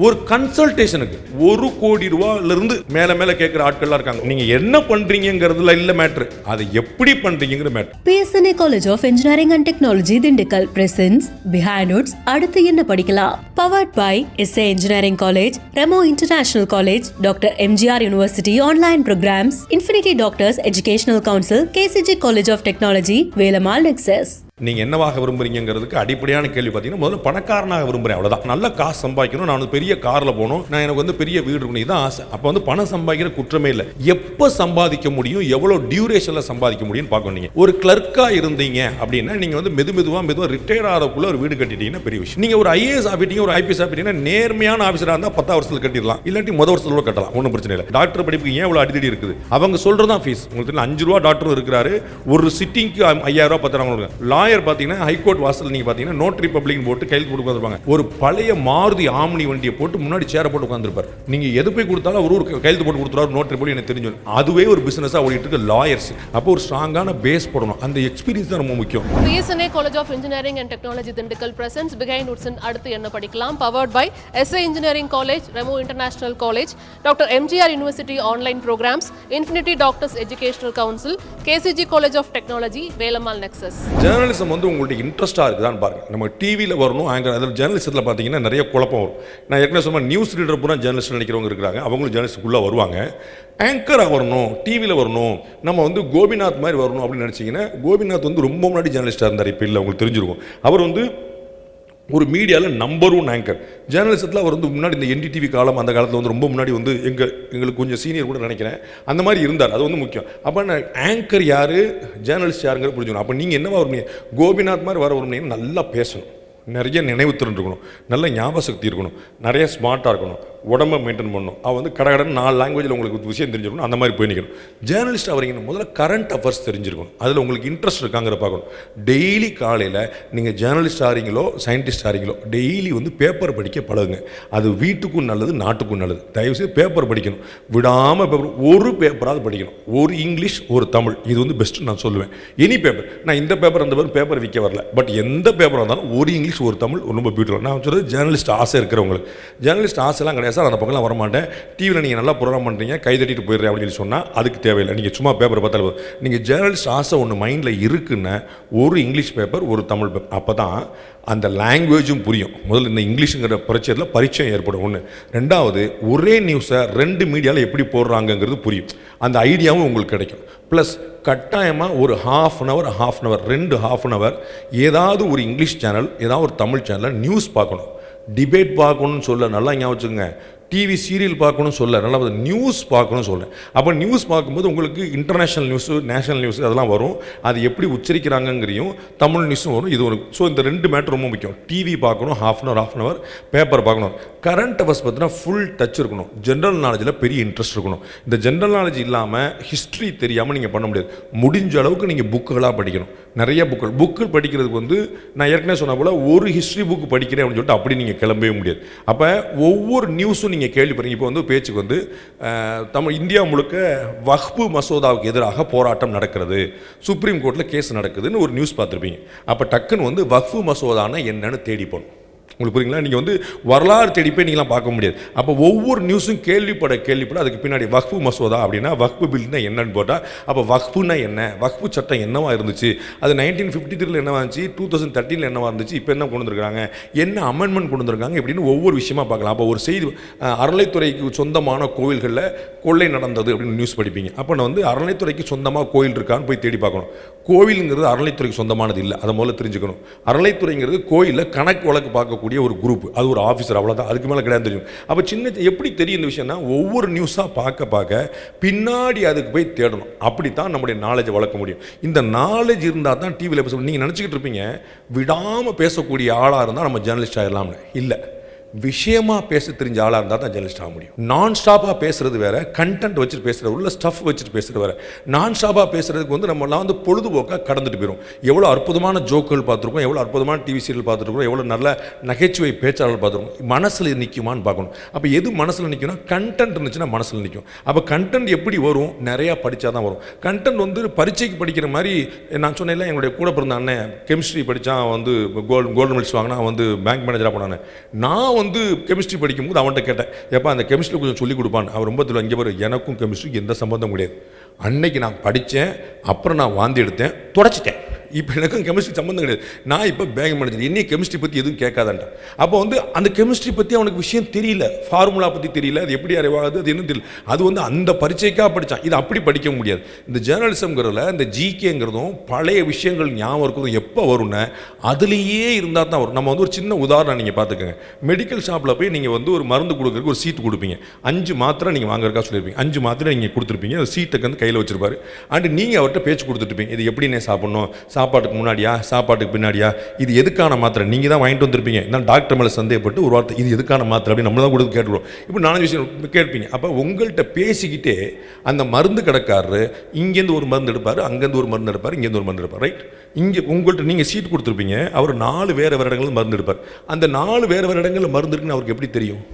ஒரு கன்சல்டேஷனுக்கு 1 கோடி ரூபாயிலிருந்து மேல கேட்கிற ஆட்கள்லாம் இருக்காங்க. நீங்க என்ன பண்றீங்கங்கிறதுல இல்ல மேட்ரு, அதை எப்படி பண்றீங்கிற matter. PSNA College of Engineering and Technology Dindigul presents Behind Notes அடுத்து என்ன படிக்கலாம். Powered by SA Engineering College, Remo International College, Dr. MGR University Online Programs, Infinity Doctors Educational Council, KCG College of Technology, Velamal Nexus. நீங்க என்னவாக விரும்புறீங்கிறதுக்கு அடிப்படையான கேள்வி பார்த்தீங்கன்னா, முதல்ல பணக்காரனாக விரும்புறேன், அவ்வளவுதான். நல்ல காசு சம்பாதிக்கணும், நான் பெரிய கார்ல போகணும், நான் எனக்கு பெரிய வீடு இருக்கணும், இதான் ஆசை. அப்போ பணம் சம்பாதிக்கிற குற்றமே இல்லை. எப்போ சம்பாதிக்க முடியும், எவ்வளோ டியூரேஷன்ல சம்பாதிக்க முடியும்னு பார்க்கணும். நீங்க ஒரு கிளர்க்கா இருந்தீங்க அப்படின்னா நீங்க மெதுவா ரிட்டையர் ஆகிறதுக்குள்ள ஒரு வீடு கட்டிட்டீங்கன்னா பெரிய விஷயம். நீங்க ஒரு IAS ஆகிட்டீங்க, ஒரு IPS ஆகிட்டீங்கன்னா நேர்மையான ஆஃபீஸராக இருந்தால் 10 வருஷத்துல கட்டிடலாம், இல்லாட்டி முதல் வருஷத்துல கட்டலாம், ஒன்றும் பிரச்சனை இல்லை. டாக்டர் படிப்புக்கு ஏன் இவ்வளோ அடித்தடி இருக்குது? அவங்க சொல்றதான் ஃபீஸ். உங்களுக்கு 5 ரூபா டாக்டர் இருக்கிறாரு, ஒரு சிட்டிங்க்கு 5000 ரூபா 10,000. லாயர் பார்த்தீங்கன்னா ஹைகோர்ட் வாசல் நீங்க பாத்தீங்கன்னா நோட்டரி பப்ளிக் போட்டு கையில் போட்டு உட்கார்ந்திருப்பாங்க. ஒரு பழைய மாருதி ஆம்னி வண்டியை போட்டு முன்னாடி சேர போட்டு உட்கார்ந்திருப்பார். நீங்க எது போய் கொடுத்தாலும் ஒரு கையில் போட்டு கொடுத்துறாரு நோட்டரி போட்டு எனக்கு தெரிஞ்சு. அதுவே ஒரு பிசினஸா ஓடிட்டு இருக்கு லாயர்ஸ். அப்போ ஒரு ஸ்ட்ராங்கான பேஸ் போடணும். அந்த எக்ஸ்பீரியன்ஸ் தான் ரொம்ப முக்கியம். PSNA College of Engineering and Technology Dindigul presents Behind Notes அடுத்து என்ன படிக்கலாம். Powered by SA Engineering College, Remo International College, Dr. MGR University Online Programs, Infinity Doctors Educational Council, KCG College of Technology, Velamal Nexus. Journalism உங்களுடைய இன்ட்ரெஸ்டாக இருக்குதான்னு பாருங்க. நம்ம டிவியில் வரணும், ஆங்கர் அதில் ஜேர்னலிசத்தில் பார்த்தீங்கன்னா நிறைய குழப்பம் வரும். நான் ஏற்கனவே சொன்ன நியூஸ் ரீடர் பூரா ஜேர்னலிஸ்ட் நினைக்கிறவங்க இருக்கிறாங்க, அவங்களும் ஜேர்னலிஸ்டுக்குள்ளே வருவாங்க. ஆங்கராக வரணும், டிவியில் வரணும், நம்ம கோபிநாத் மாதிரி வரணும் அப்படின்னு நினச்சிங்கன்னா, கோபிநாத் ரொம்ப முன்னாடி ஜேர்னலிஸ்டாக இருந்தார், இப்போ இல்லை, உங்களுக்கு தெரிஞ்சிருக்கும். அவர் ஒரு மீடியாவில் நம்பர் 1 ஆங்கர். ஜேர்னலிசத்தில் அவர் முன்னாடி இந்த NDTV காலம், அந்த காலத்தில் ரொம்ப முன்னாடி எங்களுக்கு கொஞ்சம் சீனியர் கூட நினைக்கிறேன், அந்த மாதிரி இருந்தார். அது முக்கியம். அப்போ ஆங்கர் யார், ஜேர்னலிஸ்ட் யாருங்கிற புரிஞ்சுக்கணும். அப்போ நீங்கள் என்னவா வருவீங்க, கோபிநாத் மாதிரி வர வருவீங்கன்னா நல்லா பேசணும், நிறைய நினைவுத்திறன் இருக்கணும், நல்ல ஞாபக சக்தி இருக்கணும், நிறைய ஸ்மார்ட்டாக இருக்கணும், உடம்பை மெயின்டைன் பண்ணணும். அவன் கடகடன் 4 லாங்குவேஜில் உங்களுக்கு விஷயம் தெரிஞ்சிருக்கணும், அந்த மாதிரி போய் நிற்கணும். ஜேர்னலிஸ்ட் அவரீங்கன்னா முதல்ல கரண்ட் அஃபேர்ஸ் தெரிஞ்சிருக்கணும், அதில் உங்களுக்கு இன்ட்ரெஸ்ட் இருக்காங்கிற பார்க்கணும். டெய்லி காலையில் நீங்கள் ஜேர்னலிஸ்ட் ஆகிறீங்களோ சயின்டிஸ்ட் ஆகிறீங்களோ, டெய்லி பேப்பர் படிக்க பழகுங்க. அது வீட்டுக்கும் நல்லது, நாட்டுக்கும் நல்லது. தயவுசெய்து பேப்பர் படிக்கணும், விடாமல் பேப்பர், ஒரு பேப்பராவது படிக்கணும். ஒரு இங்கிலீஷ், ஒரு தமிழ், இது பெஸ்ட்டு நான் சொல்லுவேன். எனி பேப்பர், நான் இந்த பேப்பர் அந்த பேப்பர் விற்க வரல, பட் எந்த பேப்பராக இருந்தாலும் ஒரு இங்கிலீஷ், ஒரு தமிழ் ரொம்ப பியூட்டிஃபுல். நான் சொல்கிறது ஜேர்னலிஸ்ட் ஆசை இருக்கிறவங்களுக்கு. ஜேர்னலிஸ்ட் ஆசைலாம் கிடையாது சார், அந்த பக்கம்லாம் வரமாட்டேன், டிவியில் நீங்கள் நல்லா ப்ரோக்ராம் பண்ணுறீங்க, கை தட்டிட்டு போயிடுறேன் அப்படின்னு சொன்னால் அதுக்கு தேவையில்லை. நீங்கள் சும்மா பேப்பர் பார்த்தாலும் நீங்கள் ஜேர்னலிஸ்ட் ஆசை ஒன்று மைண்டில் இருக்குன்னு ஒரு இங்கிலீஷ் பேப்பர், ஒரு தமிழ் பேப்பர், அப்போ தான் அந்த லாங்குவேஜும் புரியும். முதல்ல இந்த இங்கிலீஷுங்கிற பிரச்சனையில் பரிச்சயம் ஏற்படும் ஒன்று. ரெண்டாவது, ஒரே நியூஸை 2 மீடியாவில் எப்படி போடுறாங்கங்கிறது புரியும், அந்த ஐடியாவும் உங்களுக்கு கிடைக்கும். ப்ளஸ் கட்டாயமாக ஒரு half an hour 2 half an hour ஏதாவது ஒரு இங்கிலீஷ் சேனல், ஏதாவது ஒரு தமிழ் சேனலில் நியூஸ் பார்க்கணும். டிபேட் பார்க்கணும்னு சொல்ல, நல்லா ஞாபகம் வச்சுக்கோங்க. டிவி சீரியல் பார்க்கணும்னு சொல்ல, நல்லா நியூஸ் பார்க்கணும்னு சொல்கிறேன். அப்போ நியூஸ் பார்க்கும்போது உங்களுக்கு இன்டர்நேஷ்னல் நியூஸு, நேஷனல் நியூஸு அதெல்லாம் வரும். அது எப்படி உச்சரிக்கிறாங்கங்கிறையும் தமிழ் நியூஸும் வரும். இது ஒரு ஸோ இந்த 2 மேட்டர் ரொம்ப முக்கியம். டிவி பார்க்கணும் half an hour, பேப்பர் பார்க்கணும். கரண்ட் அஃபேர்ஸ் பார்த்தீங்கன்னா ஃபுல் டச் இருக்கணும். ஜென்ரல் நாலேஜில் பெரிய இன்ட்ரெஸ்ட் இருக்கணும். இந்த ஜென்ரல் நாலேஜ் இல்லாமல் ஹிஸ்ட்ரி தெரியாமல் நீங்கள் பண்ண முடியாது. முடிஞ்ச அளவுக்கு நீங்கள் புக்குகளாக படிக்கணும். நிறைய புக்குகள் படிக்கிறதுக்கு நான் ஏற்கனவே சொன்ன போல் ஒரு ஹிஸ்ட்ரி புக்கு படிக்கிறேன் அப்படின்னு சொல்லிட்டு அப்படி நீங்கள் கிளம்பவே முடியாது. அப்போ ஒவ்வொரு நியூஸும் நீங்கள் கேள்விப்படுறீங்க. இப்போ பேச்சுக்கு தமிழ் இந்தியா முழுக்க வக்ஃபு மசோதாவுக்கு எதிராக போராட்டம் நடக்கிறது, சுப்ரீம் கோர்ட்டில் கேஸ் நடக்குதுன்னு ஒரு நியூஸ் பார்த்துருப்பீங்க. அப்போ டக்குன்னு வக்ஃபு மசோதானா என்னன்னு தேடி போகணும். உங்களுக்கு புரியுங்களா? நீங்கள் வரலாறு தேடி போய் நீங்களாம் பார்க்க முடியாது. அப்போ ஒவ்வொரு நியூஸும் கேள்விப்பட அதுக்கு பின்னாடி வக்ஃபு மசோதா அப்படின்னா வக்ஃபு பில்னா என்னன்னு போட்டால், அப்போ வக்ஃபுனா என்ன, வக்ஃபு சட்டம் என்னவா இருந்துச்சு, அது 1953 என்னவா இருந்துச்சு, 2013 என்னவா இருந்துச்சு, இப்போ என்ன கொண்டு வந்திருக்காங்க, என்ன அமெண்ட்மெண்ட் கொண்டு வந்திருக்காங்க, இப்படின்னு ஒவ்வொரு விஷயமா பார்க்கலாம். அப்போ ஒரு செய்தி, அறநிலைத்துறைக்கு சொந்தமான கோவில்களில் கொள்ளை நடந்தது அப்படின்னு நியூஸ் படிப்பீங்க. அப்போ நான் அறநிலைத்துறைக்கு சொந்தமாக கோயில் இருக்கான்னு போய் தேடி பார்க்கணும். கோவிலுங்கிறது அறநிலைத்துறைக்கு சொந்தமானது இல்லை, அதை முதல்ல தெரிஞ்சுக்கணும். அறநிலைத்துறைங்கிறது கோயிலில் கணக்கு வழக்கு பார்க்கக்கூடிய ஒரு குரூப், அது ஒரு ஆஃபீஸர், அவ்வளோதான், அதுக்கு மேலே கிடையாது. தெரியும். அப்போ எப்படி தெரியும் இந்த விஷயம்னா, ஒவ்வொரு நியூஸாக பார்க்க பின்னாடி அதுக்கு போய் தேடணும். அப்படித்தான் நம்முடைய நாலேஜை வளர்க்க முடியும். இந்த நாலேஜ் இருந்தால் தான் டிவியில் பேச. நீங்கள் நினச்சிக்கிட்டு இருப்பீங்க விடாமல் பேசக்கூடிய ஆளாக இருந்தால் நம்ம ஜேர்னலிஸ்ட் ஆகிடலாம்னு. இல்லை, விஷயமாக பேச தெரிஞ்ச ஆளாக இருந்தால் தான் ஜேர்னலிஸ்ட் ஆக முடியும். நான் ஸ்டாப்பாக பேசுறது வேற, கண்டென்ட் வச்சுட்டு பேசுறது, உள்ள ஸ்டஃப் வச்சுட்டு பேசுறது வேற. நான் ஸ்டாப்பாக பேசுறதுக்கு நம்மளாம் பொழுதுபோக்காக கடந்துட்டு போயிடும். எவ்வளோ அற்புதமான ஜோக்குகள் பார்த்துருக்கோம், எவ்வளோ அற்புதமான டிவி சீரியல் பார்த்துருக்கோம், எவ்வளோ நல்ல நகைச்சுவை பேச்சாளர்கள் பார்த்துருக்கோம். மனசில் நிற்குமான்னு பார்க்கணும். அப்போ எது மனசில் நிற்கும்னா, கண்டென்ட் இருந்துச்சுன்னா மனசில் நிற்கும். அப்போ கண்டென்ட் எப்படி வரும், நிறையா படித்தா தான் வரும். கண்டென்ட் பரீட்சைக்கு படிக்கிற மாதிரி. நான் சொன்னேன்ல, என்னுடைய கூட பிறந்த அண்ணன் கெமிஸ்ட்ரி படித்தான், கோல்டு மெடல்ஸ் வாங்கினா பேங்க் மேனேஜராக போனானே. நான் வந்து கெமிஸ்ட்ரி படிக்கும்போது அவன்கிட்ட கேட்டேன், எப்போ அந்த கெமிஸ்ட்ரி கொஞ்சம் சொல்லிக் கொடுப்பான். அவர் ரொம்ப தெளிவாக, இங்கே பாரு, எனக்கும் கெமிஸ்ட்ரிக்கு எந்த சம்மந்தம் கிடையாது. அன்னைக்கு நான் படித்தேன், அப்புறம் நான் வாந்தி எடுத்தேன், தொடச்சிட்டேன். இப்போ எனக்கும் கெமிஸ்ட்ரி சம்மந்தம் கிடையாது. நான் இப்போ பேங்க் மேனேஜர், இன்னும் கெமிஸ்ட்ரி பற்றி எதுவும் கேட்காதான்ட்டான். அப்போ வந்து அந்த கெமிஸ்ட்ரி பற்றி அவனுக்கு விஷயம் தெரியல, ஃபார்முலா பற்றி தெரியல, அது எப்படி அறிவாகுது, அது என்ன தெரியல. அது வந்து அந்த பரீட்சைக்காக படித்தான். இது அப்படி படிக்க முடியாது. இந்த ஜேர்னலிசம்ங்கிறதுல இந்த ஜிகேங்கிறதும் பழைய விஷயங்கள் ஞாபகம் இருக்கிறதும் எப்போ வரும்னா அதுலேயே இருந்தால் தான் வரும். நம்ம வந்து ஒரு சின்ன உதாரணம் நீங்கள் பார்த்துக்கோங்க. மெடிக்கல் ஷாப்பில் போய் நீங்கள் வந்து ஒரு மருந்து கொடுக்குறதுக்கு ஒரு சீட்டு கொடுப்பீங்க. 5 மாத்திரை நீங்கள் வாங்குறதுக்காக சொல்லியிருப்பீங்க. 5 மாத்திரை நீங்கள் கொடுத்துருப்பீங்க. அந்த சீட்டுக்கு வந்து கையில் வச்சிருப்பாரு. அண்ட் நீங்கள் அவர்கிட்ட பேச்சு கொடுத்துருப்பீங்க, இது எப்படின்னே சாப்பிட்ணும், சாப்பாட்டுக்கு முன்னாடியா சாப்பாட்டுக்கு பின்னாடியா, இது எதுக்கான மாத்திரை, நீங்கள் தான் வாங்கிட்டு வந்திருப்பீங்க. நான் டாக்டர் மேலே சந்தேகப்பட்டு ஒரு வார்த்தை, இது எதுக்கான மாத்திரை அப்படின்னு நம்ம தான் கொடுத்து கேட்டுருவோம். இப்போ 4 விஷயம் கேட்பீங்க. அப்போ உங்கள்கிட்ட பேசிக்கிட்டே அந்த மருந்து கடைக்காரரு இங்கேருந்து ஒரு மருந்து எடுப்பார், அங்கேருந்து ஒரு மருந்து எடுப்பார், இங்கேருந்து ஒரு மருந்து எடுப்பார். ரைட், இங்கே உங்கள்கிட்ட நீங்கள் சீட் கொடுத்துருப்பீங்க, அவர் 4 வேறு இடங்களில் மருந்து எடுப்பார். அந்த 4 வேறு இடங்களில் மருந்து இருக்குன்னு அவருக்கு எப்படி தெரியும்?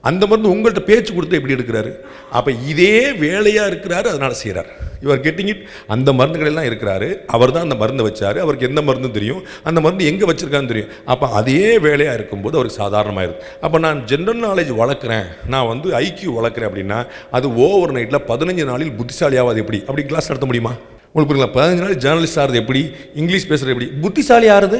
அந்த மருந்து உங்கள்கிட்ட பேச்சு கொடுத்து எப்படி எடுக்கிறாரு? அப்போ இதே வேலையாக இருக்கிறாரு, அதனால் செய்கிறார். Your getting it. அந்த மருந்துகளெல்லாம் இருக்கிறாரு, அவர் தான் அந்த மருந்தை வச்சார், அவருக்கு எந்த மருந்து தெரியும், அந்த மருந்து எங்கே வச்சுருக்கான்னு தெரியும். அப்போ அதே வேலையாக இருக்கும்போது அவருக்கு சாதாரணமாயிருது. அப்போ நான் ஜென்ரல் நாலேஜ் வளர்க்குறேன், நான் வந்து ஐக்யூ வளர்க்குறேன் அப்படின்னா அது ஓவர் நைட்டில் 15 நாளில் புத்திசாலியாவது எப்படி? அப்படி கிளாஸ் நடத்த முடியுமா? உங்களுக்கு புரியுங்களா? 15 நாள் ஜேர்னலிஸ்ட் ஆகிறது எப்படி, இங்கிலீஷ் பேசுகிறது எப்படி, புத்திசாலி ஆகிறது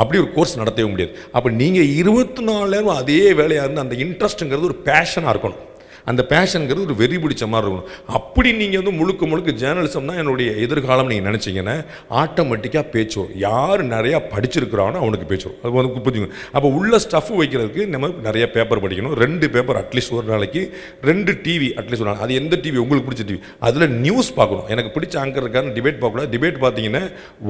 அப்படி ஒரு கோர்ஸ் நடத்தவே முடியாது. அப்போ நீங்கள் 24 நேரம் அதே வேலையாக இருந்து அந்த இன்ட்ரெஸ்ட்டுங்கிறது ஒரு பேஷனாக இருக்கணும். அந்த பேஷனுங்கிறது ஒரு வெறி பிடிச்ச மாதிரி இருக்கணும். அப்படி நீங்கள் வந்து முழுக்க ஜேர்னலிசம் தான் என்னுடைய எதிர்காலம் நீங்கள் நினச்சிங்கன்னா ஆட்டோமேட்டிக்காக பேச்சு வரும். யார் நிறையா படிச்சிருக்கிறானோ அவனுக்கு பேச்சு வரும். அது வந்து புரிஞ்சுங்க. அப்போ உள்ள ஸ்டஃப் வைக்கிறதுக்கு நம்ம நிறைய பேப்பர் படிக்கணும். 2 பேப்பர் அட்லீஸ்ட் ஒரு நாளைக்கு, 2 டிவி அட்லீஸ்ட் ஒரு நாள். அது எந்த டிவி உங்களுக்கு பிடிச்ச டிவி, அதில் நியூஸ் பார்க்கணும். எனக்கு பிடிச்ச ஆங்கர் இருக்காரு, டிபேட் பார்க்கக்கூடாது. டிபேட் பார்த்தீங்கன்னா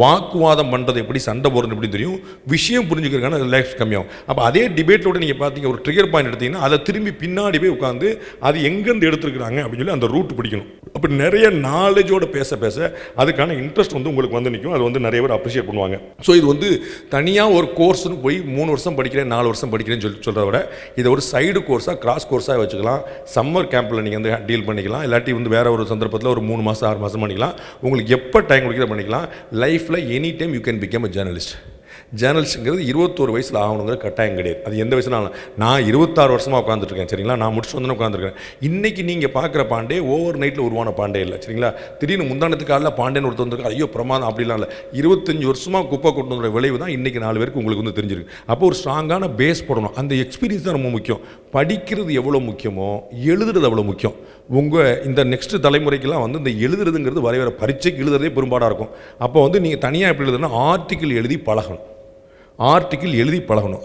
வாக்குவாதம் பண்ணுறது எப்படி, சண்டை போடுறது எப்படி தெரியும், விஷயம் புரிஞ்சுக்கிறதுக்கான ரிலாக்ஸ் கம்மியாகும். அப்போ அதே டிபேட்டோட நீங்கள் பார்த்தீங்க, ஒரு ட்ரிகர் பாயிண்ட் எடுத்தீங்கன்னா அதை திரும்பி பின்னாடி போய் உட்காந்து அது எங்கேருந்து எடுத்துருக்குறாங்க அப்படின்னு சொல்லி அந்த ரூட் பிடிக்கணும். அப்படி நிறைய நாலேஜோடு பேச அதுக்கான இன்ட்ரெஸ்ட் வந்து உங்களுக்கு வந்து நிற்கும். அது வந்து நிறைய பேர் அப்ரிஷியேட் பண்ணுவாங்க. ஸோ இது வந்து தனியாக ஒரு கோர்ஸ்னு போய் 3 வருஷம் படிக்கிறேன், 4 வருஷம் படிக்கிறேன்னு சொல்கிறத விட இதை ஒரு சைடு கோர்ஸாக, கிராஸ் கோர்ஸாக வச்சுக்கலாம். சம்மர் கேம்பில் நீங்கள் வந்து டீல் பண்ணிக்கலாம். இல்லாட்டி வந்து வேறு ஒரு சந்தர்ப்பத்தில் ஒரு 3 மாதம் 6 மாதம் பண்ணிக்கலாம். உங்களுக்கு எப்போ டைம் கொடுக்குற பண்ணிக்கலாம். லைஃப்பில் any time you can become a journalist. ஜேர்னலிஸ்ட்டுங்கிறது 21 வயசில் ஆகணுங்கிற கட்டாயம் கிடையாது. அது எந்த வயசுனாலும். நான் 26 வருஷமாக உட்காந்துருக்கேன், சரிங்களா. நான் முடிச்சுட்டு வந்து உட்காந்துருக்கேன். இன்றைக்கி நீங்கள் பார்க்குற பாண்டே ஓவர் நைட்டில் உருவான பாண்டே இல்லை, சரிங்களா. திடீர்னு முந்தானத்துக்கு காலையில் பாண்டேன்னு ஒருத்தர் வந்துருக்கு, ஐயோ பிரமாதம் அப்படிலாம் இல்லை. 25 வருஷமாக குப்பை கொண்டு வந்த விளைவு தான் இன்றைக்கி 4 பேருக்கு உங்களுக்கு வந்து தெரிஞ்சிருக்கு. அப்போ ஒரு ஸ்ட்ராங்கான பேஸ் போடணும். அந்த எக்ஸ்பீரியன்ஸ் தான் ரொம்ப முக்கியம். படிக்கிறது எவ்வளோ முக்கியமோ எழுதுறது அவ்வளோ முக்கியம். உங்கள் இந்த நெக்ஸ்ட் தலைமுறைக்கெல்லாம் வந்து இந்த எழுதுறதுங்கிறது வர பரீட்சைக்கு எழுதுறதே பெரும்பாடாக இருக்கும். அப்போ வந்து நீங்கள் தனியாக எப்படி எழுதுனா ஆர்டிக்கிள் எழுதி பழகணும்.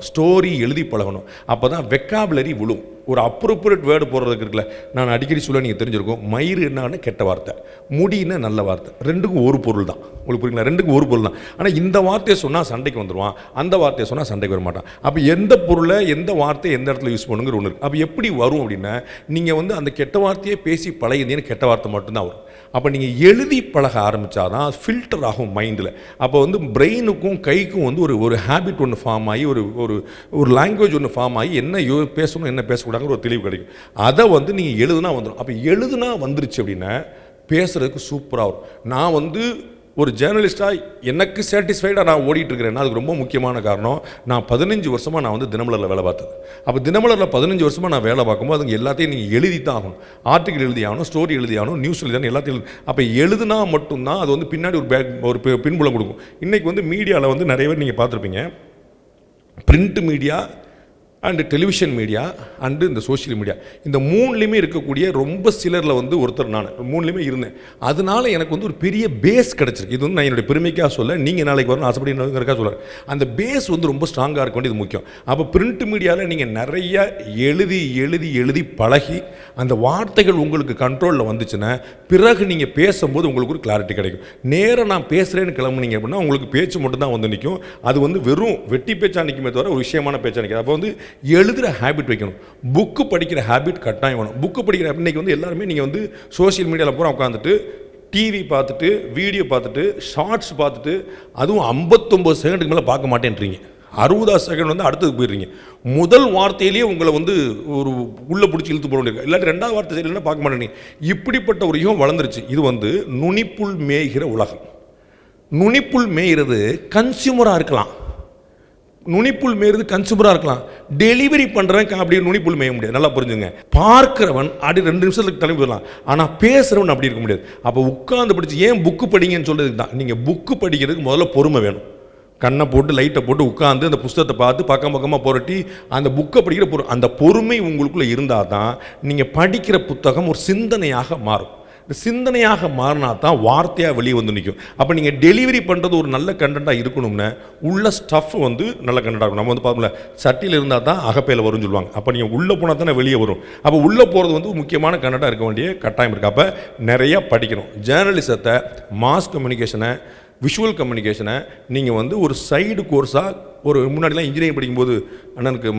ஸ்டோரி எழுதி பழகணும். அப்போ தான் வெக்காபுலரி விழும். ஒரு அப்ரோப்ரியேட் வேர்டு போடுறதுக்கு இருக்குல்ல, நான் அடிக்கடி சொல்ல நீங்கள் தெரிஞ்சிருக்கும், மயிறு என்னன்னு கெட்ட வார்த்தை, முடின்னு நல்ல வார்த்தை, 2க்கும் ஒரு பொருள் தான். உங்களுக்கு புரியுங்களா? 2க்கும் ஒரு பொருள் தான். ஆனால் இந்த வார்த்தையை சொன்னால் சண்டைக்கு வந்துடுவான், அந்த வார்த்தையை சொன்னால் சண்டைக்கு வர மாட்டான். அப்போ எந்த பொருளை எந்த வார்த்தையை எந்த இடத்துல யூஸ் பண்ணுங்கிற ஒன்று இருக்குது. அப்போ எப்படி வரும் அப்படின்னா, நீங்கள் வந்து அந்த கெட்ட வார்த்தையே பேசி பழகினீங்கன்னு கெட்ட வார்த்தை மட்டும்தான் வரும். அப்போ நீங்கள் எழுதி பழக ஆரம்பித்தாதான் ஃபில்டர் ஆகும் மைண்டில். அப்போ வந்து பிரெயினுக்கும் கைக்கும் வந்து ஒரு ஹேபிட் ஒன்று ஃபார்ம் ஆகி ஒரு லாங்குவேஜ் ஒன்று ஃபார்ம் ஆகி என்ன பேசணும் என்ன பேசக்கூடாதுங்கிற ஒரு தெளிவு கிடைக்கும். அதை வந்து நீங்கள் எழுதுனா வந்துடும். அப்போ எழுதுனா வந்துருச்சு அப்படின்னா பேசுகிறதுக்கு சூப்பராக வரும். நான் வந்து ஒரு ஜேர்னலிஸ்ட்டாக எனக்கு சாட்டிஸ்ஃபைடாக நான் ஓடிட்டு இருக்கிறேன்னா அதுக்கு ரொம்ப முக்கியமான காரணம், நான் 15 வருஷமாக நான் வந்து தினமலரில் வேலை பார்த்தது. அப்போ தினமலரில் 15 வருஷமாக நான் வேலை பார்க்கும்போது அதுங்க எல்லாத்தையும் நீங்கள் எழுதி தான் ஆகணும். ஆர்டிக்கல் எழுதி ஆகணும், ஸ்டோரி எழுதி ஆகணும், நியூஸ் எழுதி ஆகணும், எல்லாத்தையும் அப்போ எழுதுனா மட்டும்தான் அது வந்து பின்னாடி ஒரு பின்புலம் கொடுக்கும். இன்றைக்கி வந்து மீடியாவில் வந்து நிறைய பேர் நீங்கள் பார்த்துருப்பீங்க, print media and television media and இந்த சோஷியல் மீடியா, இந்த 3லையுமே இருக்கக்கூடிய ரொம்ப சிலரில் வந்து ஒருத்தர் நான் 3லையுமே இருந்தேன். அதனால் எனக்கு வந்து ஒரு பெரிய பேஸ் கிடச்சிருக்கு. இது வந்து நான் என்னுடைய பெருமைக்காக சொல்ல, நீங்கள் நாளைக்கு வரணும் ஆசைப்படிங்கிறக்காக சொல்கிறேன். அந்த பேஸ் வந்து ரொம்ப ஸ்ட்ராங்காக இருக்க வேண்டியது முக்கியம். அப்போ பிரிண்ட் மீடியாவில் நீங்கள் நிறைய எழுதி பழகி அந்த வார்த்தைகள் உங்களுக்கு கண்ட்ரோலில் வந்துச்சுன்னா பிறகு நீங்கள் பேசும்போது உங்களுக்கு ஒரு கிளாரிட்டி கிடைக்கும். நேராக நான் பேசுகிறேன்னு கிளம்புனீங்க அப்படின்னா உங்களுக்கு பேச்சு மட்டும்தான் வந்து நிற்கும். அது வந்து வெறும் வெட்டி பேச்சா நிற்குமே தவிர ஒரு விஷயமான பேச்சா நிற்காது. அப்போ வந்து எழுதுகிற ஹேபிட் வைக்கணும். புக்கு படிக்கிற ஹேபிட் கட்டாயம் வேணும். புக்கு படிக்கிற இன்றைக்கி வந்து எல்லாருமே நீங்கள் வந்து சோஷியல் மீடியாவில் பூரா உட்காந்துட்டு டிவி பார்த்துட்டு வீடியோ பார்த்துட்டு ஷார்ட்ஸ் பார்த்துட்டு அதுவும் 59 செகண்டுக்கு மேலே பார்க்க மாட்டேன்றீங்க. 60 செகண்ட் வந்து அடுத்ததுக்கு போயிடுறீங்க. முதல் வார்த்தையிலேயே உங்களை வந்து ஒரு உள்ளே பிடிச்சி இழுத்து போட வேண்டியது, இல்லாட்டி 2வது வார்த்தை சரியில்லைன்னா பார்க்க மாட்டேங்க. இப்படிப்பட்ட ஒரு யுகம் வளர்ந்துருச்சு. இது வந்து நுனிப்புல் மேய்கிற உலகம். நுனிப்புல் மேய்கிறது கன்சியூமராக இருக்கலாம், நுனிப்புல் மேய்றது கன்சூமராக இருக்கலாம், டெலிவரி பண்ணுறவன் அப்படியே நுனிப்புல் மேய முடியாது. நல்லா புரிஞ்சுங்க. பார்க்குறவன் அப்படி 2 நிமிஷத்துக்கு கிளம்பி வரலாம், ஆனால் பேசுகிறவன் அப்படி இருக்க முடியாது. அப்போ உட்காந்து படித்து ஏன் புக்கு படிங்கன்னு சொல்கிறதுக்கு தான். நீங்கள் புக்கு படிக்கிறதுக்கு முதல்ல பொறுமை வேணும். கண்ணை போட்டு லைட்டை போட்டு உட்காந்து அந்த புத்தகத்தை பார்த்து பக்கமாக புரட்டி அந்த புக்கை படிக்கிற அந்த பொறுமை உங்களுக்குள்ளே இருந்தால் தான் நீங்கள் படிக்கிற புத்தகம் ஒரு சிந்தனையாக மாறும். இந்த சிந்தனையாக மாறினா தான் வார்த்தையாக வெளியே வந்து நிற்கும். அப்போ நீங்கள் டெலிவரி பண்ணுறது ஒரு நல்ல கண்டென்ட்டாக இருக்கணும்னா உள்ள ஸ்டஃப் வந்து நல்ல கண்டென்ட்டாக இருக்கும். நம்ம வந்து பார்க்கல, சட்டியில் இருந்தால் தான் அகப்பையில் வரும்னு சொல்லுவாங்க. அப்போ நீங்கள் உள்ளே போனால் தானே வெளியே வரும். அப்போ உள்ளே போகிறது வந்து முக்கியமான கண்டென்ட்டாக இருக்க வேண்டிய கட்டாயம் இருக்குது. அப்போ நிறையா படிக்கணும். ஜேர்னலிசத்தை, மாஸ் கம்யூனிகேஷனை, விஷுவல் கம்யூனிகேஷனை நீங்கள் வந்து ஒரு சைடு கோர்ஸாக, ஒரு முன்னாடிலாம் இன்ஜினியரிங் படிக்கும்போது அண்ணனுக்கு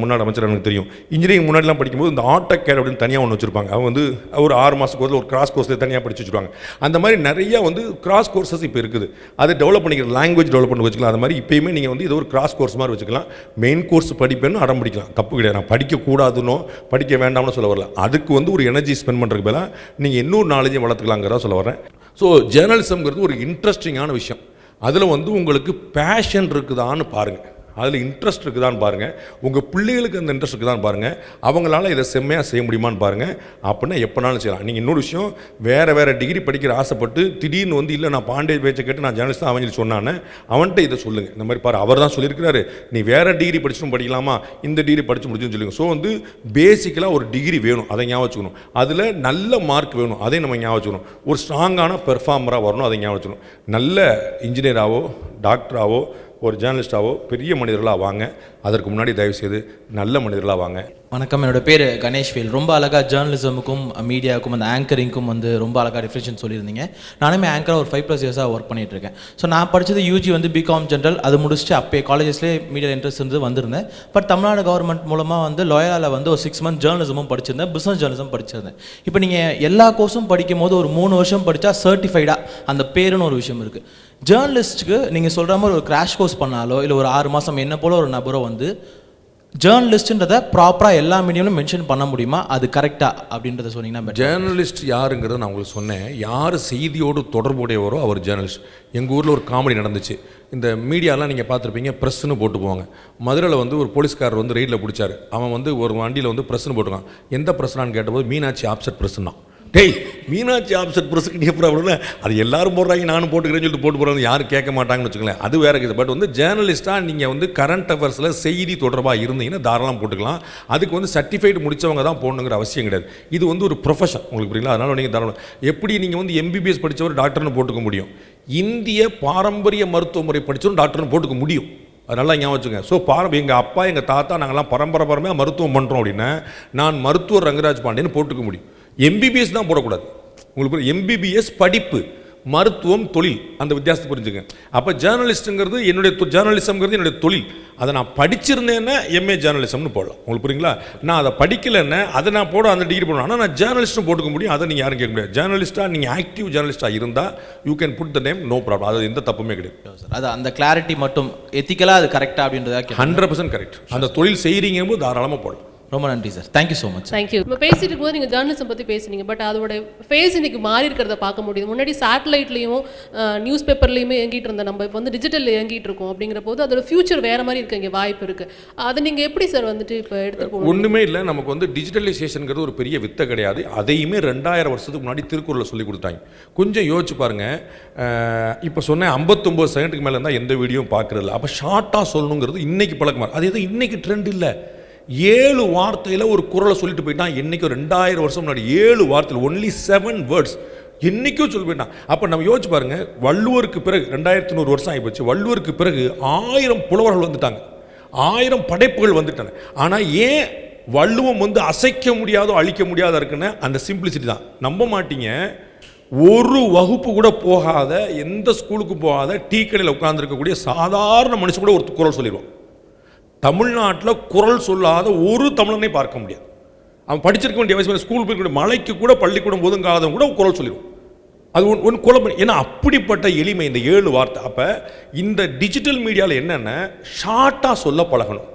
முன்னாடி அமைச்சர் எனக்கு தெரியும், இன்ஜினியரிங் முன்னாடிலாம் படிக்கும்போது இந்த ஆட்டோகேட் அப்படின்னு தனியாக ஒன்று வச்சுருப்பாங்க. அவங்க வந்து ஒரு 6 மாத கோர்ஸில் ஒரு கிராஸ் கோர்ஸில் தனியாக படிச்சு வச்சுருவாங்க. அந்த மாதிரி நிறையா வந்து கிராஸ் கோர்ஸஸ் இப்போ இருக்குது. அதை டெவலப் பண்ணிக்கிற லாங்குவேஜ் டெவலப் பண்ணி வச்சுக்கலாம். அது மாதிரி இப்போயுமே நீங்கள் வந்து இது ஒரு கிராஸ் கோர்ஸ் மாதிரி வச்சுக்கலாம். மெயின் கோர்ஸ் படிப்பேன்னு அடம் பிடிக்கலாம், தப்பு கிடையாது. நான் படிக்கக்கூடாதுன்னோ படிக்க வேண்டாம்னு சொல்ல வரல. அதுக்கு வந்து ஒரு எனர்ஜி ஸ்பெண்ட் பண்ணுறதுக்கு பதிலாக நீங்கள் இன்னொரு நாலேஜை வளர்த்துக்கலாங்கிறத சொல்ல வரேன். ஸோ ஜேர்னலிசம்ங்கிறது ஒரு இன்ட்ரெஸ்டிங்கான விஷயம். அதில் வந்து உங்களுக்கு பேஷன் இருக்குதான்னு பாருங்கள், அதில் இன்ட்ரெஸ்ட் இருக்குதான்னு பாருங்கள், உங்கள் பிள்ளைகளுக்கு அந்த இன்ட்ரெஸ்ட் இருக்குதான்னு பாருங்கள், அவங்களால இதை செம்மையாக செய்ய முடியுமான்னு பாருங்கள். அப்படின்னா எப்போனாலும் செய்யலாம். நீங்கள் இன்னொரு விஷயம், வேறு டிகிரி படிக்கிற ஆசைப்பட்டு திடீர்னு வந்து இல்லை நான் பாண்டே பேச்சை கேட்டு நான் ஜேர்னலிஸ்ட் தான் அவன் சொன்னானே, அவன்கிட்ட இதை சொல்லுங்கள். இந்த மாதிரி பாரு, அவர் தான் சொல்லியிருக்கிறாரு, நீ வேறு டிகிரி படிச்சும் படிக்கலாமா, இந்த டிகிரி படித்து முடிச்சுன்னு சொல்லுங்கள். ஸோ வந்து பேசிக்கலாக ஒரு டிகிரி வேணும், அதை ஞாபகம் வச்சுக்கணும். அதில் நல்ல மார்க் வேணும், அதை நம்ம ஞாபகம் வச்சுக்கணும். ஒரு ஸ்ட்ராங்கான பெர்ஃபார்மராக வரணும், அதை ஞாபகம் வச்சுக்கணும். நல்ல இன்ஜினியராகவோ டாக்டராகவோ ஒரு ஜேர்னலிஸ்டாவோ பெரிய மனிதர்களாக வாங்க. அதற்கு முன்னாடி தயவுசெய்து நல்ல மனிதர்களாக வாங்க. வணக்கம், என்னோட பேர் கணேஷ்வேல். ரொம்ப அழகாக ஜேர்னலிசமுக்கும் மீடியாவுக்கும் அந்த ஆங்கரிங்க்கும் வந்து ரொம்ப அழகாக டிஃப்ரென்ஷன் சொல்லியிருந்தீங்க. நானுமே ஆங்கராக ஒரு 5+ இயர்ஸாக ஒர்க் பண்ணிகிட்ருக்கேன். ஸோ நான் படித்தது யூஜி வந்து பிகாம் ஜென்ரல், அது முடிச்சுட்டு அப்போ காலேஜஸ்லேயே மீடியா இன்ட்ரெஸ்ட் இருந்து வந்திருந்தேன். பட் தமிழ்நாடு கவர்மெண்ட் மூலமாக வந்து லோயாவில் வந்து ஒரு 6 மந்த் ஜேர்னலிசமும் படிச்சிருந்தேன், பிஸ்னஸ் ஜேர்னலிசம் படிச்சிருந்தேன். இப்போ நீங்கள் எல்லா கோர்ஸும் படிக்கும் போது ஒரு 3 வருஷம் படித்தா சர்டிஃபைடாக அந்த பேருன்னு ஒரு விஷயம் இருக்குது. ஜேர்னலிஸ்ட்டுக்கு நீங்கள் சொல்கிற மாதிரி ஒரு கிராஷ் கோர்ஸ் பண்ணாலோ இல்லை ஒரு 6 மாதம் என்ன போல் ஒரு நபரோ வந்து ஜேர்னலிஸ்ட்ன்றதை ப்ராப்பராக எல்லா மீடியம்லும் மென்ஷன் பண்ண முடியுமா, அது கரெக்டாக அப்படின்றத சொன்னீங்கன்னா. ஜேர்னலிஸ்ட் யாருங்கிறத நான் உங்களுக்கு சொன்னேன். யார் செய்தியோடு தொடர்புடையவரோ அவர் ஜேர்னலிஸ்ட். எங்கள் ஊரில் ஒரு காமெடி நடந்துச்சு. இந்த மீடியாலாம் நீங்கள் பார்த்துருப்பீங்க, ப்ரெஸ்ஸுன்னு போட்டு போவாங்க. மதுரையில் வந்து ஒரு போலீஸ்காரர் வந்து ரெய்டில் பிடிச்சார். அவன் வந்து ஒரு வண்டியில் வந்து ப்ரெஸ்ஸுன்னு போட்டுருக்கான். எந்த ப்ரெஸ்ஸான்னு கேட்டபோது மீனாட்சி ஆப்செட் ப்ரெஸ்ஸுன்னா. டேய், மீனாட்சி ஆப்செட் ப்ரெஸ்ஸுக்கு நீ ப்ராப்ளம்ல, அது எல்லாரும் போடுறாங்க, நானும் போட்டுக்கிறேன்னு சொல்லிட்டு போட்டு போகிறாங்க, யாரும் கேட்க மாட்டாங்கன்னு வச்சுக்கலேன். அது வேறு இருக்குது. பட் வந்து ஜேர்னலிஸ்ட்டாக நீங்கள் வந்து கரண்ட் அஃபேர்ஸில் செய்தி தொடர்பாக இருந்தீங்கன்னா தாராளம் போட்டுக்கலாம். அதுக்கு வந்து சர்டிஃபைடு முடித்தவங்க தான் போடணுங்கிற அவசியம் கிடையாது. இது வந்து ஒரு ப்ரொஃபஷன், உங்களுக்கு புரியுங்களா? அதனால் நீங்கள் தாராளம். எப்படி நீங்கள் வந்து எம்பிபிஎஸ் படித்தவர் டாக்டர்னு போட்டுக்க முடியும், இந்திய பாரம்பரிய மருத்துவ முறை படித்தவரும் டாக்டர்னு போட்டுக்க முடியும். அது நல்லா ஞாபகம் வச்சுங்க. ஸோ எங்கள் அப்பா எங்கள் தாத்தா நாங்கள்லாம் பரம்பரையாக மருத்துவம் பண்ணுறோம் அப்படின்னா நான் மருத்துவர் ரங்கராஜ் பாண்டேன்னு போட்டுக்க முடியும். எம்பிபிஎஸ் தான் போடக்கூடாது. உங்களுக்கு எம்பிபிஎஸ் படிப்பு, மருத்துவம் தொழில், அந்த வித்தியாசத்தை புரிஞ்சுங்க. அப்போ ஜேர்னலிஸ்ட்டுங்கிறது என்னுடைய ஜேர்னலிசம்ங்கிறது என்னுடைய தொழில். அதை நான் படிச்சிருந்தேன்னா எம்ஏ ஜேர்னலிசம்னு போடலாம். உங்களுக்கு புரியுங்களா? நான் அதை படிக்கலைன்னா அதை நான் அந்த டிகிரி போடணும். ஆனால் நான் ஜேர்னலிஸ்ட்டும் போட்டுக்க முடியும். அதை நீங்கள் யாரும் கேட்க முடியாது. ஜேர்னலிஸ்ட்டாக நீங்கள் ஆக்டிவ் ஜேர்னலிஸ்ட்டாக இருந்தால் you can put the name, no problem. அது எந்த தப்புமே கிடையாது. அது அந்த கிளாரிட்டி மட்டும் எத்திக்கலாக அது கரெக்டாக அப்படின்றதா 100% கரெக்ட். அந்த தொழில் செய்கிறீங்க தாராளமாக போடலாம். ரொம்ப நன்றி sir, thank you so much. Thank you. இப்போ பேசிட்டு இருக்கும்போது நீங்கள் ஜேர்னலிசம் பற்றி பேசுனீங்க, பட் அதோட ஃபேஸ் இன்னைக்கு மாறி இருக்கிறத பார்க்க முடியுது. முன்னாடி சேட்டலைட்லேயும் நியூஸ் பேப்பர்லேயுமே இயங்கிட்டு இருந்த நம்ம இப்போ வந்து டிஜிட்டலில் இயங்கிட்டு இருக்கோம். அப்படிங்கிற போது அதோட ஃபியூச்சர் வேறு மாதிரி இருக்க இங்கே வாய்ப்பு இருக்குது. அதை நீங்கள் எப்படி சார் வந்துட்டு இப்போ எடுத்துகிட்டு போகணும்? ஒன்றுமே இல்லை. நமக்கு வந்து டிஜிட்டலைசேஷனுங்கிறது ஒரு பெரிய வித்தை கிடையாது. அதையுமே 2000 வருஷத்துக்கு முன்னாடி திருக்குறளில் சொல்லி கொடுத்தாங்க. கொஞ்சம் யோசிச்சு பாருங்கள். இப்போ சொன்னேன் 59 செகண்டுக்கு மேலே இருந்தால் எந்த வீடியோவும் பார்க்குறதில்ல. அப்போ ஷார்ட்டாக சொல்லணுங்கிறது இன்றைக்கி பழக்கமாக. அது எதுவும் இன்றைக்கி ட்ரெண்ட் இல்லை. 7 வார்த்தையில் ஒரு குறளை சொல்லிட்டு போயிட்டான். என்றைக்கும் 2000 வருஷம் முன்னாடி 7 வார்த்தையில் ஒன்லி 7 வேர்ட்ஸ் என்றைக்கும் சொல்லி போயிட்டான். அப்போ நம்ம யோசிச்சு பாருங்கள், வள்ளுவருக்கு பிறகு 2100 வருஷம் ஆகிப்போச்சு. வள்ளுவருக்கு பிறகு 1000 புலவர்கள் வந்துட்டாங்க, 1000 படைப்புகள் வந்துட்டாங்க. ஆனால் ஏன் வள்ளுவம் வந்து அசைக்க முடியாதோ அழிக்க முடியாத இருக்குன்னு அந்த சிம்பிளிசிட்டி தான். நம்ப மாட்டீங்க, ஒரு வகுப்பு கூட போகாத, எந்த ஸ்கூலுக்கு போகாத, டீ கடையில் உட்கார்ந்துருக்கக்கூடிய சாதாரண மனுஷன் கூட ஒரு குறள் சொல்லிடுவான். தமிழ்நாட்டில் குறள் சொல்லாத ஒரு தமிழனை பார்க்க முடியாது. அவன் படிச்சிருக்க வேண்டிய அவசியம், ஸ்கூல் போய் மலைக்கு கூட பள்ளிக்கூடம் போதுங்காதவன் கூட குறள் சொல்லிடுவான். அது ஒன்று குழப்பம். ஏன்னா அப்படிப்பட்ட எளிமை இந்த 7 வார்த்தை. அப்போ இந்த டிஜிட்டல் மீடியாவில் என்னென்ன ஷார்ட்டாக சொல்ல பழகணும்.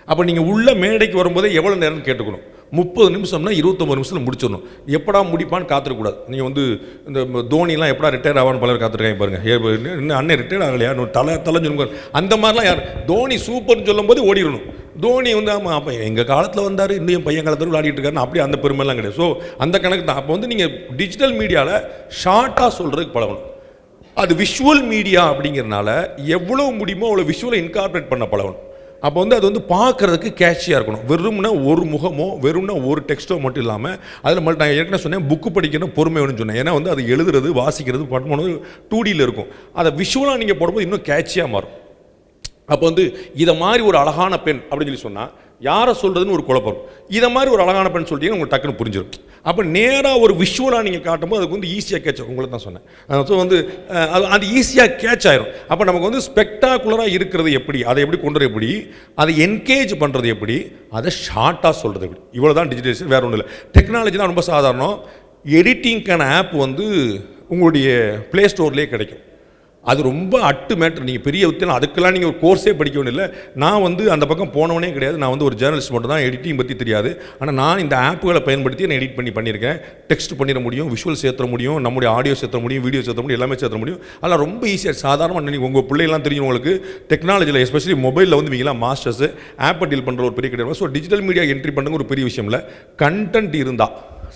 அப்போ நீங்கள் உள்ள மேடைக்கு வரும்போதே எவ்வளோ நேரம் கேட்டுக்கணும். 30 நிமிஷம்னா 29 நிமிஷத்தில் முடிச்சிடணும். எப்படா முடிப்பான்னு காத்திருக்கூடாது. நீங்கள் வந்து இந்த தோனிலாம் எப்படா ரிட்டையர் ஆவான்னு பலர் காத்திருக்காங்க பாருங்கள். இன்னும் அண்ணன் ரிட்டையர் ஆகலையா, தலைன்னு சொல்லுங்க. அந்த மாதிரிலாம் யார் தோனி சூப்பர்னு சொல்லும் போது ஓடிடணும். தோனி வந்து ஆமாம் அப்போ எங்கள் காலத்தில் வந்தார், இன்னும் என் பையன் காலத்தில் விளையாடிட்டு இருக்காருன்னு அப்படி அந்த பெருமைலாம் கிடையாது. ஸோ அந்த கணக்கு தான். அப்போ வந்து நீங்கள் டிஜிட்டல் மீடியாவில் ஷார்ட்டாக சொல்கிறதுக்கு பழகணும். அது விஷுவல் மீடியா அப்படிங்கிறனால எவ்வளோ முடியுமோ அவ்வளோ விஷுவலை இன்கார்பரேட் பண்ண பழகணும். அப்போ வந்து அது வந்து பார்க்குறதுக்கு கேட்சியாக இருக்கணும். வெறும்னா ஒரு முகமோ வெறும்னா ஒரு டெக்ஸ்ட்டோ மட்டும் இல்லாமல் அதில் மட்டும் நான் ஏற்கனவே சொன்னேன் புக்கு படிக்கணும் பொறுமை வேணும்னு சொன்னேன். ஏன்னா வந்து அது எழுதுறது வாசிக்கிறது பட்டமோது 2Dயில் இருக்கும். அதை விஷுவலாக நீங்கள் போடும்போது இன்னும் கேட்சியாக மாறும். அப்போ வந்து இதை மாதிரி ஒரு அழகான பெண் அப்படின்னு சொல்லி சொன்னால் யாரை சொல்கிறதுன்னு ஒரு குழப்பம். இதை மாதிரி ஒரு அழகான பெண் சொல்லிட்டீங்கன்னா உங்களுக்கு டக்குன்னு புரிஞ்சிடும். அப்போ நேராக ஒரு விஷுவலாக நீங்கள் காட்டும்போது அதுக்கு வந்து ஈஸியாக கேட்ச் ஆகும். உங்களுக்கு தான் சொன்னேன். ஸோ வந்து அது ஈஸியாக கேட்ச் ஆயிரும். அப்போ நமக்கு வந்து ஸ்பெக்டாகுலராக இருக்கிறது எப்படி, அதை எப்படி கொண்டு வர எப்படி, அதை என்கேஜ் பண்ணுறது எப்படி, அதை ஷார்ட்டாக சொல்கிறது எப்படி, இவ்வளோ தான் டிஜிட்டலைசேஷன். வேறு ஒன்றும் இல்லை. டெக்னாலஜிலாம் ரொம்ப சாதாரணம். எடிட்டிங்க்கான ஆப் வந்து உங்களுடைய ப்ளே ஸ்டோர்லேயே கிடைக்கும். அது ரொம்ப மேட்ரு. நீங்கள் பெரிய வித்தியெல்லாம் அதுக்கெல்லாம் நீங்கள் ஒரு கோர்ஸே படிக்க வேண்டிய இல்லை. நான் வந்து அந்த பக்கம் போனவனே கிடையாது. நான் வந்து ஒரு ஜேர்னலிஸ்ட் மட்டும் தான். எடிட்டிங் பற்றி தெரியாது. ஆனால் நான் இந்த ஆப்புகளை பயன்படுத்தி நான் எடிட் பண்ணியிருக்கேன். டெக்ஸ்ட் பண்ணிட முடியும், விஷுவல் சேர்த்த முடியும், நம்முடைய ஆடியோ சேர்த்த முடியும், வீடியோ சேர்த்த முடியும், எல்லாமே சேர்த்த முடியும். அதெல்லாம் ரொம்ப ஈஸியாக சாதாரணமாக நீங்கள் உங்கள் பிள்ளைலாம் தெரியும் உங்களுக்கு டெக்னாலஜியில் எஸ்பெஷலி மொபைலில் வந்து நீங்களாம் மாஸ்டர்ஸ் ஆப்பை டீல் பண்ணுற ஒரு பெரிய கிடையாது. ஸோ டிஜிட்டல் மீடியா என்ட்ரி பண்ணுங்க ஒரு பெரிய விஷயம் இல்லை. கண்டென்ட் இருந்தால்,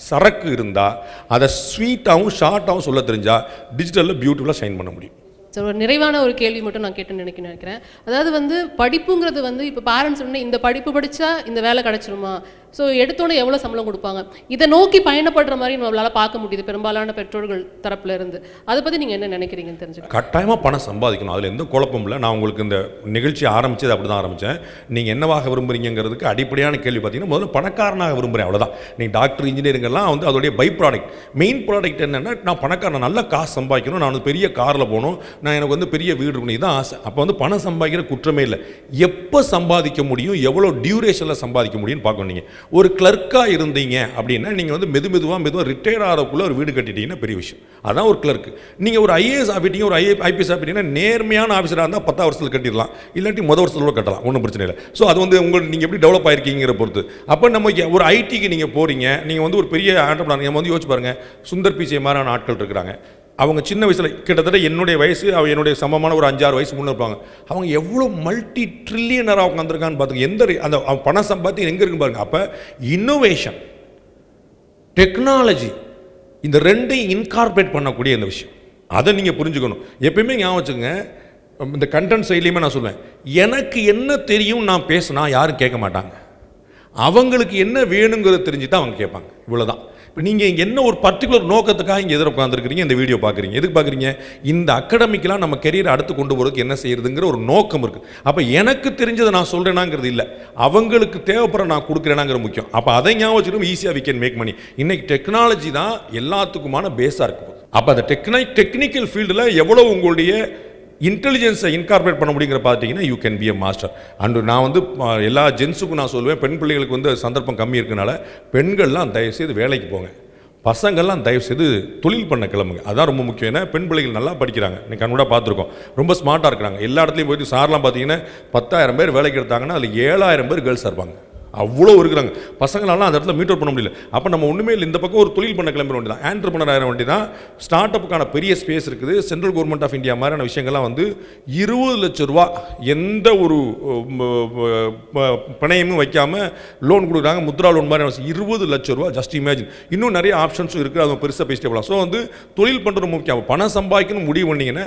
சரக்கு இருந்தால், அதை ஸ்வீட்டாகவும் ஷார்ட்டாகவும் சொல்ல தெரிஞ்சால் டிஜிட்டலில் பியூட்டிஃபுல்லாக ஷைன் பண்ண முடியும். ஸோ ஒரு நிறைவான ஒரு கேள்வி மட்டும் நான் கேட்டு நினைக்கிறேன். அதாவது வந்து படிப்புங்கிறது வந்து இப்போ பேரண்ட்ஸ் வந்து இந்த படிப்பு படித்தா இந்த வேலை கிடச்சிருமா, ஸோ எடுத்தோன்னே எவ்வளோ சம்பளம் கொடுப்பாங்க, இதை நோக்கி பயணப்படுற மாதிரி நம்மளால் பார்க்க முடியுது பெரும்பாலான பெற்றோர்கள் தரப்புல இருந்து. அதை பற்றி நீங்கள் என்ன நினைக்கிறீங்கன்னு தெரிஞ்சுக்க. கட்டாயமாக பணம் சம்பாதிக்கணும், அதில் எந்த குழப்பம் இல்லை. நான் உங்களுக்கு இந்த நிகழ்ச்சி ஆரம்பித்தது அப்படி தான் ஆரம்பித்தேன். நீங்கள் என்னவாக விரும்புறீங்கிறதுக்கு அடிப்படையான கேள்வி பார்த்தீங்கன்னா முதல்ல பணக்காரனாக விரும்புகிறேன், அவ்வளோதான். நீங்கள் டாக்டர் இன்ஜினியரிங்கெல்லாம் வந்து அதோடைய பை ப்ராடக்ட். மெயின் ப்ராடக்ட் என்னென்னா நான் பணக்காரன், நல்ல காசு சம்பாதிக்கணும், நான் வந்து பெரிய காரில் போகணும், நான் எனக்கு வந்து பெரிய வீடு இருக்கணும், இதுதான் ஆசை. அப்போ வந்து பணம் சம்பாதிக்கிற குற்றமே இல்லை. எப்போ சம்பாதிக்க முடியும், எவ்வளோ டியூரேஷனில் சம்பாதிக்க முடியும்னு பார்க்கணும். நீங்கள் ஒரு கிளர்க்காக இருந்தீங்க அப்படின்னா நீங்கள் வந்து மெதுவாக ரிட்டையர் ஆகிறக்குள்ளே ஒரு வீடு கட்டிட்டீங்கன்னா பெரிய விஷயம். அதான் ஒரு கிளர்க்கு. நீங்கள் ஒரு ஐஏஎஸ் ஆகிட்டீங்க, ஒரு ஐபிஎஸ் ஆகிட்டீங்கன்னா நேர்மையான ஆஃபீஸராக இருந்தால் 10 வருஷத்தில் கட்டிடலாம், இல்லாட்டி வருஷத்தில் கூட கட்டலாம், ஒன்றும் பிரச்சனை இல்லை. ஸோ அது வந்து உங்களுக்கு நீங்கள் எப்படி டெவலப் ஆகிருக்கீங்கிற பொறுத்து. அப்போ நம்ம ஒரு ஐடிக்கு நீங்கள் போகிறீங்க, நீங்கள் வந்து ஒரு பெரிய ஆண்டர்பிரனர், நம்ம வந்து யோசிச்சு பாருங்கள், சுந்தர் பிச்சை மாதிரியான ஆட்கள் இருக்கிறாங்க. அவங்க சின்ன வயசில் கிட்டத்தட்ட என்னுடைய வயசு, என்னுடைய சமமான ஒரு 5-6 வயசு முன்னே இருப்பாங்க. அவங்க எவ்வளோ மல்டி ட்ரில்லியனராக உட்காந்துருக்கான்னு பார்த்துங்க. எந்த அந்த பண சம்பாத்தி எங்கே இருக்குன்னு பாருங்க. அப்போ இன்னோவேஷன், டெக்னாலஜி, இந்த ரெண்டையும் இன்கார்பரேட் பண்ணக்கூடிய இந்த விஷயம், அதை நீங்கள் புரிஞ்சுக்கணும். எப்பயுமே ஞாபகம் வச்சுக்கோங்க, இந்த கண்டென்ட் சைட்லையுமே நான் சொல்லுவேன், எனக்கு என்ன தெரியும் நான் பேசினா யாரும் கேட்க மாட்டாங்க, அவங்களுக்கு என்ன வேணுங்கிறத தெரிஞ்சு தான் அவங்க கேட்பாங்க. இவ்வளோதான். இப்போ நீங்கள் இங்கே என்ன ஒரு பர்டிகுலர் நோக்கத்துக்காக இங்கே எதிர உட்காந்துருக்கிறீங்க, இந்த வீடியோ பார்க்குறீங்க, எதுக்கு பார்க்குறீங்க? இந்த அகாடமிக்கெலாம் நம்ம கெரியரை அடுத்து கொண்டு போகிறதுக்கு என்ன செய்யறதுங்கிற ஒரு நோக்கம் இருக்குது. அப்போ எனக்கு தெரிஞ்சதை நான் சொல்கிறேனாங்கிறது இல்லை, அவங்களுக்கு தேவைப்படுற நான் கொடுக்குறேனாங்கிற முக்கியம். அப்போ அதை ஞாபகம் வச்சுக்கணும். ஈஸியாக வி கேன் மேக் மணி. இன்னைக்கு டெக்னாலஜி தான் எல்லாத்துக்குமான பேஸாக இருக்கும். அப்போ அந்த டெக்னிக்கல் ஃபீல்டில் எவ்வளோ உங்களுடைய இன்டெலிஜென்ஸை இன்கார்பரேட் பண்ண முடியுங்கிற பார்த்தீங்கன்னா you can be a master. And நான் வந்து எல்லா ஜென்ஸுக்கும் நான் சொல்லுவேன், பெண் பிள்ளைகளுக்கு வந்து சந்தர்ப்பம் கம்மி இருக்கனால பெண்கள்லாம் தயவுசெய்து வேலைக்கு போங்க, பசங்கள்லாம் தயவுசெய்து தொழில் பண்ண கிளம்புங்க. அதான் ரொம்ப முக்கியம். ஏன்னா பெண் பிள்ளைகள் நல்லா படிக்கிறாங்க, நீங்கள் கண்கூட பார்த்துருக்கோம், ரொம்ப ஸ்மார்ட்டாக இருக்கிறாங்க. எல்லா இடத்துலையும் போயிட்டு சார்லாம் பார்த்தீங்கன்னா 10,000 பேர் வேலைக்கு எடுத்தாங்கன்னா அதில் 7,000 பேர் கேர்ள்ஸாக இருப்பாங்க. அவ்வளோ இருக்கிறாங்க. பசங்களாலாம் அந்த இடத்துல மீட் அவுட் பண்ண முடியல. அப்போ நம்ம ஒன்றுமே இல்லை, இந்த பக்கம் ஒரு தொழில் பண்ண கிளம்பிட வேண்டியதான், ஆண்டர்பிரனர் ஆகிற வேண்டி தான். ஸ்டார்ட் அப்புக்கான பெரிய ஸ்பேஸ் இருக்குது. சென்ட்ரல் கவர்மெண்ட் ஆஃப் இந்தியா மாதிரியான விஷயங்கள்லாம் வந்து 20 லட்ச ரூபா எந்த ஒரு பணையமும் வைக்காமல் லோன் கொடுக்குறாங்க, முத்ரா லோன் மாதிரி 20 லட்ச ரூபா. Just imagine. இன்னும் நிறைய ஆப்ஷன்ஸும் இருக்குது, அது பெருசாக பேசிட்டே போகலாம். ஸோ வந்து தொழில் பண்ணுறது முக்கியம். பணம் சம்பாதிக்கணும் முடிவு பண்ணிங்கன்னா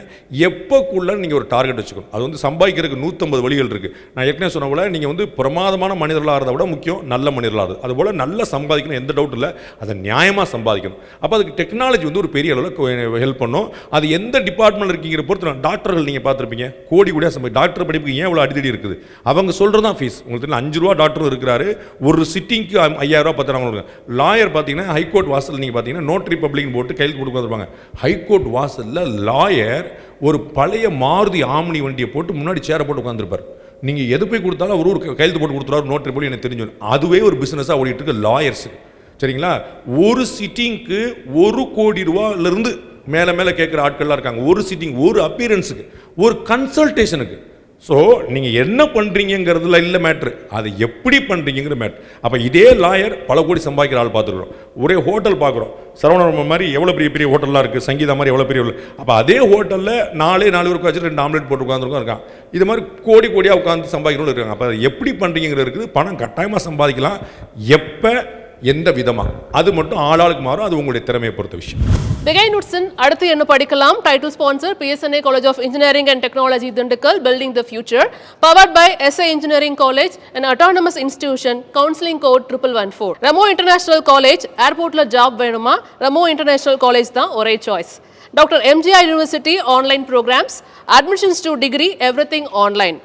எப்போக்குள்ள நீங்கள் ஒரு டார்கெட் வச்சுக்கணும். அது வந்து சம்பாதிக்கிறதுக்கு 150 வழிகள் இருக்குது. நான் ஏற்கனவே சொன்ன போல நீங்கள் வந்து பிரமாதமான மனிதர்களாக விட முக்கியம் நல்ல மனிதர்களாக. அதுபோல் நல்ல சம்பாதிக்கணும், எந்த டவுட் இல்லை, அதை நியாயமாக சம்பாதிக்கணும். அப்போ அதுக்கு டெக்னாலஜி வந்து ஒரு பெரிய அளவில் ஹெல்ப் பண்ணும். அது எந்த டிபார்ட்மெண்ட் இருக்கீங்கிற பொறுத்து. டாக்டர்கள் நீங்கள் பார்த்துருப்பீங்க, கோடி கூட டாக்டர் படிப்புக்கு ஏன் இவ்வளோ அடித்தடி இருக்குது? அவங்க சொல்கிறது தான் ஃபீஸ். உங்களுக்கு தெரியல, 5 ரூபா டாக்டரும் இருக்கிறாரு, ஒரு சிட்டிங்க்கு 5,000 ரூபா 10,000. லாயர் பார்த்தீங்கன்னா ஹைகோர்ட் வாசல் நீங்கள் பார்த்தீங்கன்னா நோட்ரி பப்ளிக்னு போட்டு கையில் கொடுக்க வந்துருப்பாங்க. ஹைகோர்ட் வாசலில் லாயர் ஒரு பழைய மாருதி ஆம்னி வண்டியை போட்டு முன்னாடி சேரை போட்டு உட்காந்துருப்பார். நீங்கள் எது போய் கொடுத்தாலும் அவர் ஒரு கையெழுத்து போட்டு கொடுத்துருவாரு, நோட்டரி போய் எனக்கு தெரிஞ்சு. அதுவே ஒரு பிஸ்னஸாக ஓடிட்டு இருக்கு லாயர்ஸுக்கு. சரிங்களா? ஒரு சிட்டிங்க்கு 1 கோடி ரூபாயிலிருந்து மேலே கேட்குற ஆட்கள்லாம் இருக்காங்க. ஒரு சிட்டிங், ஒரு அப்பியரன்ஸுக்கு, ஒரு கன்சல்டேஷனுக்கு. ஸோ நீங்கள் என்ன பண்ணுறீங்கிறதுல இல்லை மேட்ரு, அது எப்படி பண்ணுறீங்கிற மேட்ரு. அப்போ இதே லாயர் பல கோடி சம்பாதிக்கிற ஆள் பார்த்துருக்குறோம். ஒரே ஹோட்டல் பார்க்குறோம், சரவண மாதிரி எவ்வளோ பெரிய பெரிய ஹோட்டல்லாம் இருக்குது, சங்கீதா மாதிரி எவ்வளோ பெரிய. அப்போ அதே ஹோட்டலில் 4 பேருக்கு வச்சு 2 ஆம்லெட் போட்டு உட்காந்துருக்கோம் இருக்கான். இது மாதிரி கோடியாக உட்காந்து சம்பாதிக்கிறவங்க இருக்காங்க. அப்போ எப்படி பண்ணுறீங்கிறது இருக்குது. பணம் கட்டாயமாக சம்பாதிக்கலாம், எப்போ எந்த விதமாக அது மட்டும் ஆளாளுக்கு மாறும். அது உங்களுடைய திறமையை பொறுத்த விஷயம். பிகைன் உட்சன் அடுத்து என்ன படிக்கலாம்? Title sponsor PSNA College of Engineering and Technology Dindigul, Building the Future, powered by SA Engineering College, an autonomous institution, counseling code 1114. Ramo International College, airportல job வேணுமா? Ramo International College தான் ஒரே choice. Dr. MGR University online programs, admissions to degree, everything online.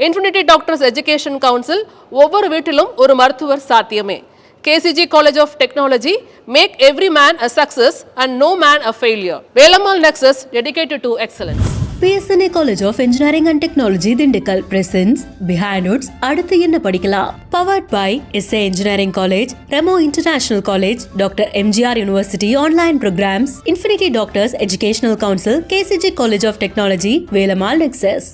Infinity Doctors Education Council, ஒவ்வொரு வீட்டிலும் ஒரு மருத்துவர் சாத்தியமே. KCG College of Technology, make every man a success and no man a failure. Velamal Nexus, dedicated to excellence. PSNA College of Engineering and Technology Dindigul presents Behind Notes அடுத்து என்ன படிக்கலாம்? Powered by SA Engineering College, Ramo International College, Dr. MGR University online programs, Infinity Doctors Educational Council, KCG College of Technology, Velamal Nexus.